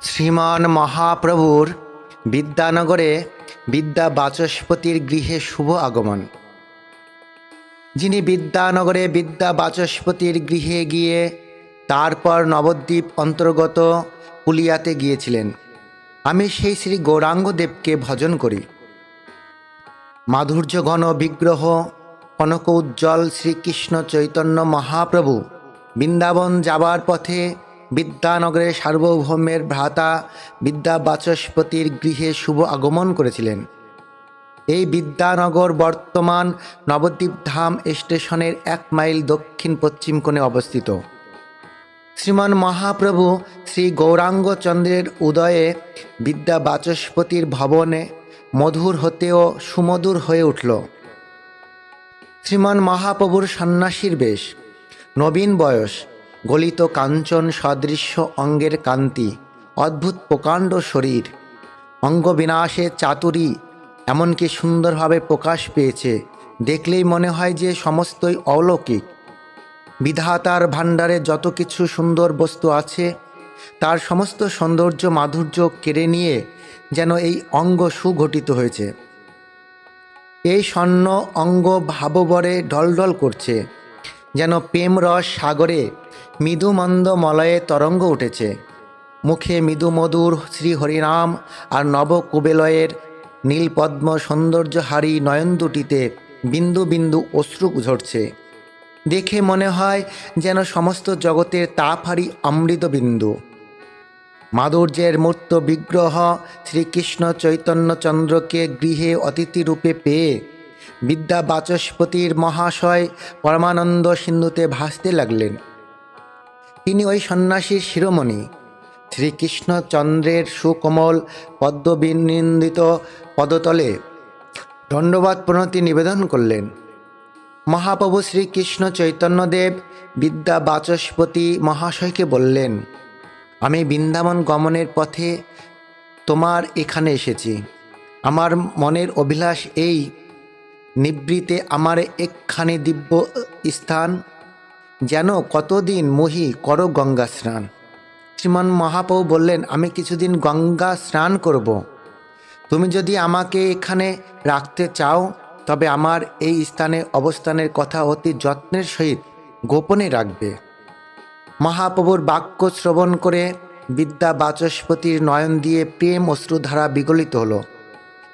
শ্রীমান মহাপ্রভুর বিদ্যানগরে বিদ্যা বাচস্পতির গৃহে শুভ আগমন। যিনি বিদ্যানগরে বিদ্যা বাচস্পতির গৃহে গিয়ে তারপর নবদ্বীপ অন্তর্গত পুলিয়াতে গিয়েছিলেন, আমি সেই শ্রী গৌরাঙ্গদেবকে ভজন করি। মাধুর্যঘন বিগ্রহ কনক উজ্জ্বল শ্রীকৃষ্ণ চৈতন্য মহাপ্রভু বৃন্দাবন যাবার পথে বিদ্যানগরে সার্বভৌমের ভ্রাতা বিদ্যা বাচস্পতির গৃহে শুভ আগমন করেছিলেন। এই বিদ্যানগর বর্তমান নবদ্বীপ ধাম স্টেশনের 1 মাইল দক্ষিণ পশ্চিম কোণে অবস্থিত। শ্রীমান মহাপ্রভু শ্রী গৌরাঙ্গচন্দ্রের উদয়ে বিদ্যা বাচস্পতির ভবনে মধুর হতেও সুমধুর হয়ে উঠল। শ্রীমান মহাপ্রভুর সন্ন্যাসীর বেশ, নবীন বয়স, গলিত কাঞ্চন সদৃশ্য অঙ্গের কান্তি, অদ্ভুত প্রকাণ্ড শরীর, অঙ্গবিনাশের চাতুরী এমনকি সুন্দরভাবে প্রকাশ পেয়েছে। দেখলেই মনে হয় যে সমস্তই অলৌকিক। বিধাতার ভাণ্ডারে যত কিছু সুন্দর বস্তু আছে তার সমস্ত সৌন্দর্য মাধুর্য কেড়ে নিয়ে যেন এই অঙ্গ সুগঠিত হয়েছে। এই স্বর্ণ অঙ্গ ভাববরে ঢলঢল করছে, যেন প্রেমরস সাগরে মৃদুমন্দ মলয়ে তরঙ্গ উঠেছে। মুখে মৃদু মধুর শ্রী হরিনাম আর নবকুবেলয়ের নীলপদ্ম সৌন্দর্যহারী নয়ন দুটিতে বিন্দু বিন্দু অশ্রু ঝরছে। দেখে মনে হয় যেন সমস্ত জগতের তাপহারী অমৃতবিন্দু। মাধুর্যের মূর্ত বিগ্রহ শ্রীকৃষ্ণ চৈতন্যচন্দ্রকে গৃহে অতিথিরূপে পেয়ে বিদ্যা বাচস্পতির মহাশয় পরমানন্দ সিন্ধুতে ভাসতে লাগলেন। তিনি ওই সন্ন্যাসীর শিরোমণি শ্রীকৃষ্ণচন্দ্রের সুকোমল পদ্মবিনিন্দিত পদতলে দণ্ডবৎ প্রণতি নিবেদন করলেন। মহাপ্রভু শ্রীকৃষ্ণ চৈতন্যদেব বিদ্যা বাচস্পতি মহাশয়কে বললেন, আমি বৃন্দাবন গমনের পথে তোমার এখানে এসেছি। আমার মনের অভিলাষ এই, নিবৃতে আমার একখানি দিব্য স্থান, যেন কতদিন মহি কর গঙ্গা স্নান। শ্রীমান মহাপ্রভু বললেন, আমি কিছুদিন গঙ্গা স্নান করব। তুমি যদি আমাকে এখানে রাখতে চাও তবে আমার এই স্থানে অবস্থানের কথা অতি যত্নের সহিত গোপনে রাখবে। মহাপ্রভুর বাক্য শ্রবণ করে বিদ্যা বাচস্পতির নয়ন দিয়ে প্রেম অশ্রুধারা বিগলিত হল।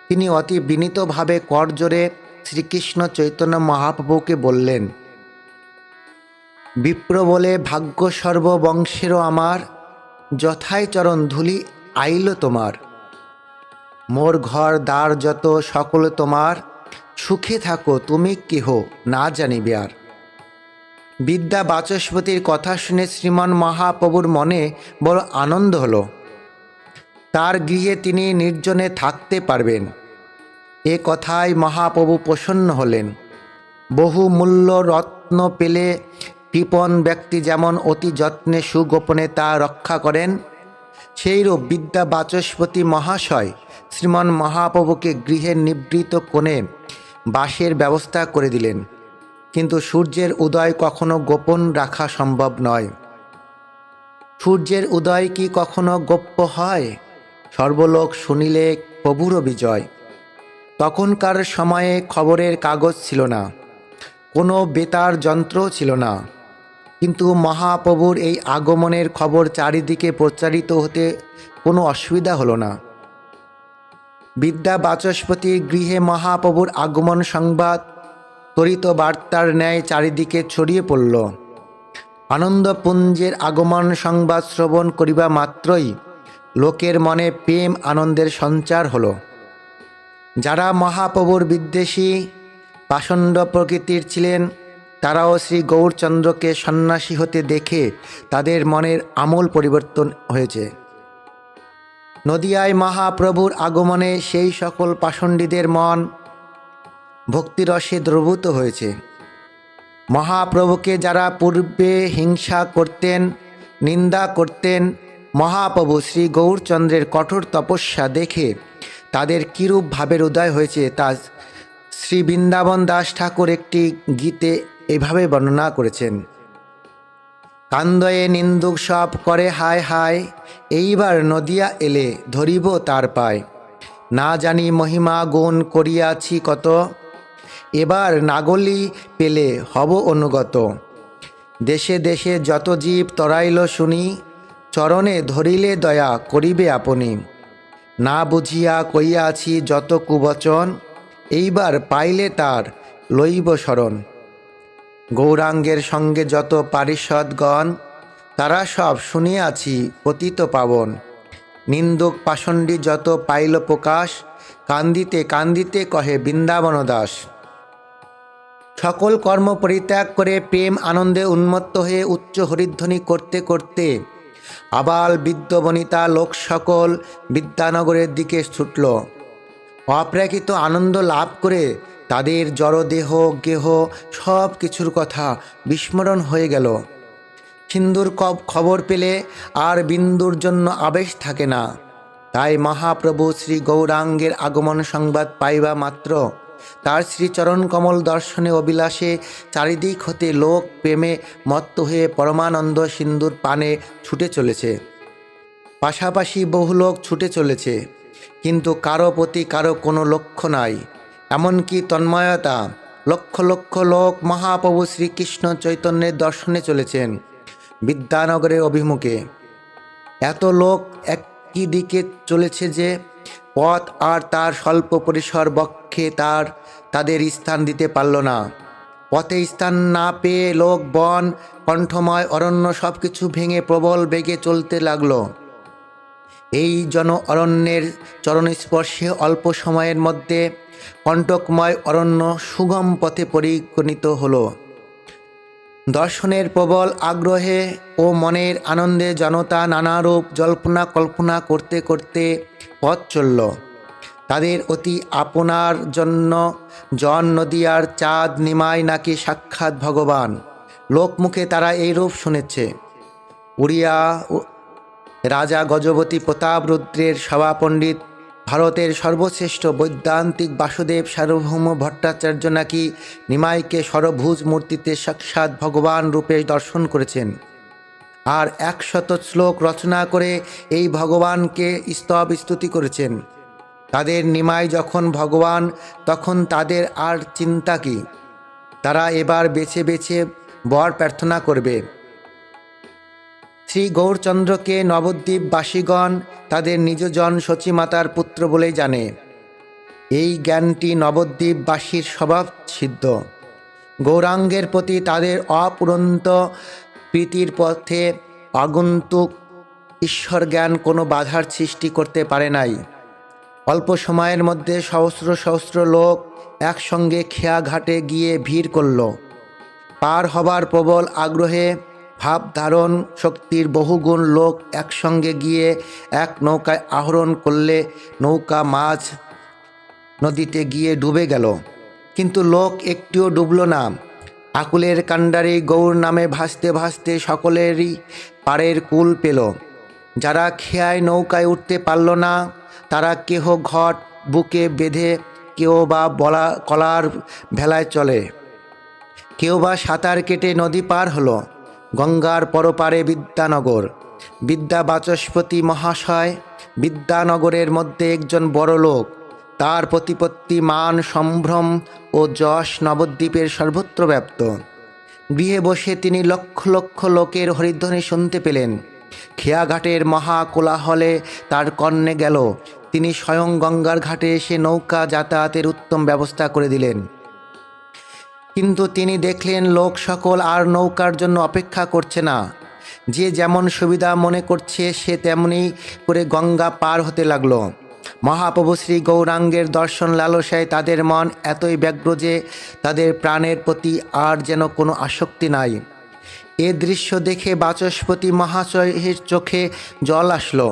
তিনি অতি বিনীতভাবে করজোরে শ্রীকৃষ্ণ চৈতন্য মহাপ্রভুকে বললেন, বিপ্র বলে ভাগ্য সর্ববংশেরও আমার, যথায় চরণ ধুলি আইল তোমার। মোর ঘর দ্বার যত সকল তোমার, সুখে থাকো তুমি কেহ না জানিবে আর। বিদ্যা বাচস্পতির কথা শুনে শ্রীমান মহাপ্রভুর মনে বড় আনন্দ হল। তার গৃহে তিনি নির্জনে থাকতে পারবেন, এ কথায় মহাপ্রভু প্রসন্ন হলেন। বহু মূল্য রত্ন পেলে কৃপণ ব্যক্তি যেমন অতি যত্নে সুগোপনে তা রক্ষা করেন, সেইরূপ বিদ্যা বাচস্পতি মহাশয় শ্রীমান মহাপ্রভুকে গৃহের নিভৃত কোণে বাসের ব্যবস্থা করে দিলেন। কিন্তু সূর্যের উদয় কখনো গোপন রাখা সম্ভব নয়। সূর্যের উদয় কি কখনো গোপ্য হয়? সর্বলোক শুনিলে প্রভুর বিজয়। তখনকার সময়ে খবরের কাগজ ছিল না, কোনো বেতার যন্ত্রও ছিল না, কিন্তু মহাপ্রভুর এই আগমনের খবর চারিদিকে প্রচারিত হতে কোনো অসুবিধা হলো না। বিদ্যা বাচস্পতির গৃহে মহাপ্রভুর আগমন সংবাদ তরিত বার্তার ন্যায় চারিদিকে ছড়িয়ে পড়ল। আনন্দপুঞ্জের আগমন সংবাদ শ্রবণ করিবা মাত্রই লোকের মনে প্রেম আনন্দের সঞ্চার হল। যারা মহাপ্রভুর বিদ্বেষী পাষণ্ড প্রকৃতির ছিলেন তারাও শ্রী গৌরচন্দ্রকে সন্ন্যাসী হতে দেখে তাদের মনের আমূল পরিবর্তন হয়েছে। নদিয়ায় মহাপ্রভুর আগমনে সেই সকল পাষণ্ডীদের মন ভক্তিরসে দ্রবীভূত হয়েছে। মহাপ্রভুকে যারা পূর্বে হিংসা করতেন, নিন্দা করতেন, মহাপ্রভু শ্রী গৌরচন্দ্রের কঠোর তপস্যা দেখে তাদের কিরূপ ভাবের উদয় হয়েছে তা শ্রী বৃন্দাবন দাস ঠাকুর একটি গীতে এভাবে বর্ণনা করেছেন। কান্দয়ে নিন্দুক সব করে হায় হায়, এইবার নদিয়া এলে ধরিব তার পায়। না জানি মহিমা গুণ করিয়াছি কত, এবার নাগলি পেলে হব অনুগত। দেশে দেশে যত জীব তরাইল শুনি, চরণে ধরিলে দয়া করিবে আপনি। না বুঝিয়া কইয়াছি যত কুবচন, এইবার পাইলে তার লইব শরণ। গৌরাঙ্গের সঙ্গে যত পারিষদগণ, তারা সব শুনিয়াছি পতিত পাবন। নিন্দুক পাষণ্ডী যত পাইল প্রকাশ, কান্দিতে কান্দিতে কহে বৃন্দাবন দাস। সকল কর্ম পরিত্যাগ করে প্রেম আনন্দে উন্মত্ত হয়ে উচ্চ হরিধ্বনি করতে করতে আবাল বৃদ্ধ বনিতা লোক সকল বিদ্যানগরের দিকে ছুটল। অপ্রাকৃত আনন্দ লাভ করে তাদের জড়দেহ গেহ সব কিছুর কথা বিস্মরণ হয়ে গেল। সিন্ধুর খবর পেলে আর বিন্দুর জন্য আবেশ থাকে না। তাই মহাপ্রভু শ্রী গৌরাঙ্গের আগমন সংবাদ পাইবা মাত্র তার শ্রীচরণ কমল দর্শনে অভিলাষে চারিদিক হতে লোক প্রেমে মত্ত হয়ে পরমানন্দ সিন্ধুর পানে ছুটে চলেছে। পাশাপাশি বহু লোক ছুটে চলেছে, কিন্তু কারো প্রতি কারো কোনো লক্ষ্য নাই, এমনকি তন্ময়তা। লক্ষ লক্ষ লোক মহাপ্রভু শ্রীকৃষ্ণ চৈতন্যের দর্শনে চলেছেন বিদ্যানগরের অভিমুখে। এত লোক একই দিকে চলেছে যে পথ আর তার স্বল্প পরিসর বক্ষে তাদের স্থান দিতে পারল না। পথে স্থান না পেয়ে লোক বন কণ্ঠময় অরণ্য সব কিছু ভেঙে প্রবল বেগে চলতে লাগলো। এই জন অরণ্যের চরণস্পর্শে অল্প সময়ের মধ্যে কণ্টকময় অরণ্য সুগম পথে পরিগণিত হলো। দর্শনের প্রবল আগ্রহে ও মনের আনন্দে জনতা নানারূপ জল্পনা কল্পনা করতে করতে পথ চলল। তাদের অতি আপনার জন্য জন নদিয়ার চাঁদ নিমায় নাকি সাক্ষাৎ ভগবান। লোকমুখে তারা এই রূপ শুনেছে। উড়িয়া রাজা গজপতি প্রতাপ রুদ্রের সভাপণ্ডিত ভারতের সর্বশ্রেষ্ঠ বৈদান্তিক বাসুদেব সার্বভৌম ভট্টাচার্য নাকি নিমাইকে সরভুজ মূর্তিতে সাক্ষাৎ ভগবান রূপে দর্শন করেছেন, আর 100 শ্লোক রচনা করে এই ভগবানকে স্তব স্তুতি করেছেন। তাদের নিমাই যখন ভগবান, তখন তাদের আর চিন্তা কি? তারা এবার বেছে বেছে বর প্রার্থনা করবে। শ্রী গৌরচন্দ্রকে নবদ্বীপবাসীগণ তাদের নিজজন সচীমাতার পুত্র বলেই জানে। এই জ্ঞানটি নবদ্বীপবাসীর স্বভাব সিদ্ধ। গৌরাঙ্গের প্রতি তাদের অপুরন্ত প্রীতির পথে আগন্তুক ঈশ্বর জ্ঞান কোনো বাধার সৃষ্টি করতে পারে নাই। অল্প সময়ের মধ্যে সহস্র সহস্র লোক একসঙ্গে খেয়াঘাটে গিয়ে ভিড় করল। পার হবার প্রবল আগ্রহে ভাব ধারণ শক্তির বহুগুণ লোক একসঙ্গে গিয়ে এক নৌকায় আরোহণ করলে নৌকা মাঝ নদীতে গিয়ে ডুবে গেল। কিন্তু লোক একটিও ডুবল না। আকুলের কাণ্ডারি গৌর নামে ভাসতে ভাসতে সকলেরই পাড়ের কুল পেল। যারা খেয়ায় নৌকায় উঠতে পারল না, তারা কেহ ঘট বুকে বেঁধে, কেউ বা কলার ভেলায় চলে, কেউ বা সাঁতার কেটে নদী পার হলো। গঙ্গার পরপারে বিদ্যানগর। বিদ্যা বাচস্পতি মহাশয় বিদ্যানগরের মধ্যে একজন বড় লোক। তার প্রতিপত্তি, মান, সম্ভ্রম ও যশ নবদ্বীপের সর্বত্র ব্যাপ্ত। গৃহে বসে তিনি লক্ষ লক্ষ লোকের হরিধ্বনি শুনতে পেলেন। খেয়াঘাটের মহা কোলাহলে তার কর্ণে গেল। তিনি স্বয়ং গঙ্গার ঘাটে এসে নৌকা যাতায়াতের উত্তম ব্যবস্থা করে দিলেন। কিন্তু তিনি দেখলেন লোক সকল আর নৌকার জন্য অপেক্ষা করছে না। যে যেমন সুবিধা মনে করছে সে তেমনি করে গঙ্গা পার হতে লাগলো। মহাপ্রভু শ্রী গৌরাঙ্গের দর্শন লালসায় তাদের মন এতই ব্যগ্র যে তাদের প্রাণের প্রতি আর যেন কোনো আসক্তি নাই। এ দৃশ্য দেখে বাচস্পতি মহাশয়ের চোখে জল আসলো।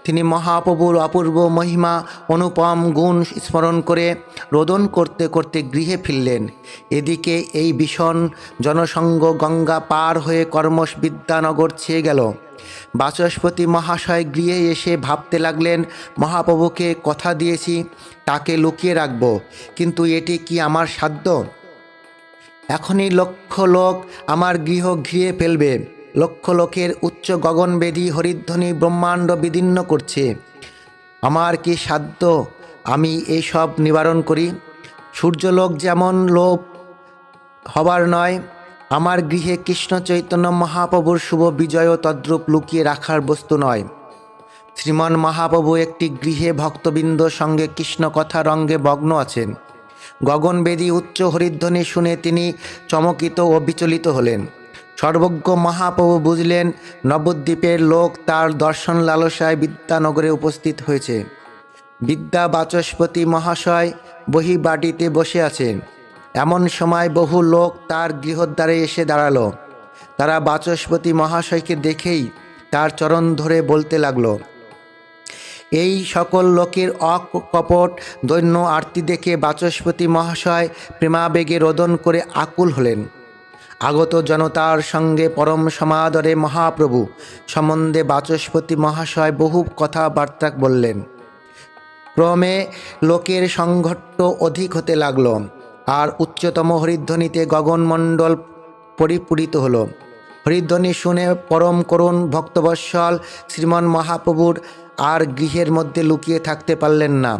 তিনি মহাপ্রভুর অপূর্ব মহিমা, অনুপম গুণ স্মরণ করে রোদন করতে করতে গৃহে ফিরলেন। এদিকে এই ভীষণ জনসঙ্গ গঙ্গা পার হয়ে কর্মশ বিদ্যানগর ছেয়ে গেল। বাচস্পতি মহাশয় গৃহে এসে ভাবতে লাগলেন, মহাপ্রভুকে কথা দিয়েছি তাকে লুকিয়ে রাখব, কিন্তু এটি কি আমার সাধ্য? এখনই লক্ষ লোক আমার গৃহ ঘিরে ফেলবে। লক্ষ লোকের উচ্চ গগনবেদী হরিধ্বনি ব্রহ্মাণ্ড বিদীর্ণ করছে। আমার কি সাধ্য আমি এইসব নিবারণ করি? সূর্যলোক যেমন লোভ হবার নয়, আমার গৃহে কৃষ্ণ চৈতন্য মহাপ্রভুর শুভ বিজয় তদ্রূপ লুকিয়ে রাখার বস্তু নয়। শ্রীমন মহাপ্রভু একটি গৃহে ভক্তবৃন্দ সঙ্গে কৃষ্ণ কথা রঙ্গে মগ্ন আছেন। গগনবেদী উচ্চ হরিধ্বনি শুনে তিনি চমকিত ও বিচলিত হলেন। সর্বজ্ঞ মহাপ্রভু বুঝলেন নবদ্বীপের লোক তার দর্শন লালসায় বিদ্যানগরে উপস্থিত হয়েছে। বিদ্যা বাচস্পতি মহাশয় বহিঃবাটিতে বসে আছেন। এমন সময় বহু লোক তার গৃহদ্বারে এসে দাঁড়ালো। তারা বাচস্পতি মহাশয়কে দেখেই তার চরণ ধরে বলতে লাগলো। এই সকল লোকের অকপট দৈন্য আরতি দেখে বাচস্পতি মহাশয় প্রেমাবেগে রোদন করে আকুল হলেন। আগত জনতার সঙ্গে পরম সমাদরে মহাপ্রভু সম্বন্ধে বাচস্পতি মহাশয় বহু কথাবার্তা বললেন। ক্রমে লোকের সংঘট্ট অধিক হতে লাগল, আর উচ্চতম হরিধ্বনিতে গগনমণ্ডল পরিপূরিত হল। হরিধ্বনি শুনে পরম করুণ ভক্তবৎসল শ্রীমন মহাপ্রভুর আর গৃহের মধ্যে লুকিয়ে থাকতে পারলেন না।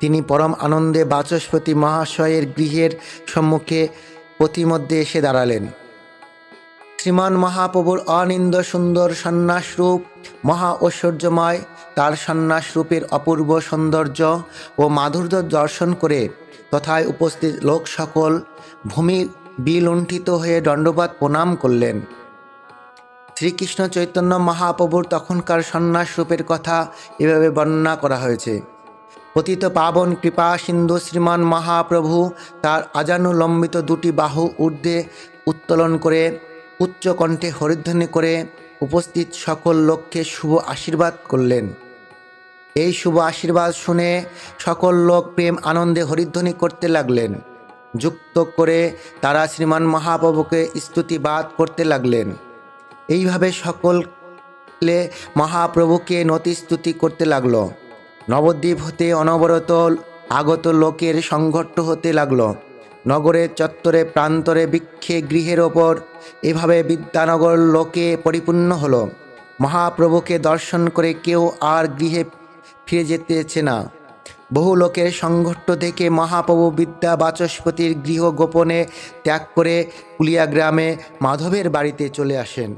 তিনি পরম আনন্দে বাচস্পতি মহাশয়ের গৃহের সম্মুখে পথিমধ্যে এসে দাঁড়ালেন। শ্রীমান মহাপ্রভুর অনিন্দ সুন্দর সন্ন্যাসরূপ মহা ঐশ্বর্যময়। তার সন্ন্যাসরূপের অপূর্ব সৌন্দর্য ও মাধুর্য দর্শন করে তথায় উপস্থিত লোক সকল ভূমি বিলুণ্ঠিত হয়ে দণ্ডবাদ প্রণাম করলেন। শ্রীকৃষ্ণ চৈতন্য মহাপ্রভুর তখনকার সন্ন্যাসরূপের কথা এভাবে বর্ণনা করা হয়েছে। পতিত পাবন কৃপা সিন্ধু শ্রীমান মহাপ্রভু তার আজানুলম্বিত দুটি বাহু ঊর্ধ্বে উত্তোলন করে উচ্চ কণ্ঠে হরিধ্বনি করে উপস্থিত সকল লোককে শুভ আশীর্বাদ করলেন। এই শুভ আশীর্বাদ শুনে সকল লোক প্রেম আনন্দে হরিধ্বনি করতে লাগলেন। যুক্ত করে তারা শ্রীমান মহাপ্রভুকে স্তুতিবাদ করতে লাগলেন। এইভাবে সকলে মহাপ্রভুকে নতিস্তুতি করতে লাগল। নবদ্বীপ হতে অনবরত আগত লোকের সংঘট্ট হতে লাগল। নগরের চত্বরে প্রান্তরে বৃক্ষে গৃহের ওপর এভাবে বিদ্যানগর লোকে পরিপূর্ণ হল। মহাপ্রভুকে দর্শন করে কেউ আর গৃহে ফিরে যেতেছে না। বহু লোকের সংঘট্ট দেখে মহাপ্রভু বিদ্যা বাচস্পতির গৃহ গোপনে ত্যাগ করে কুলিয়া গ্রামে মাধবের বাড়িতে চলে আসেন।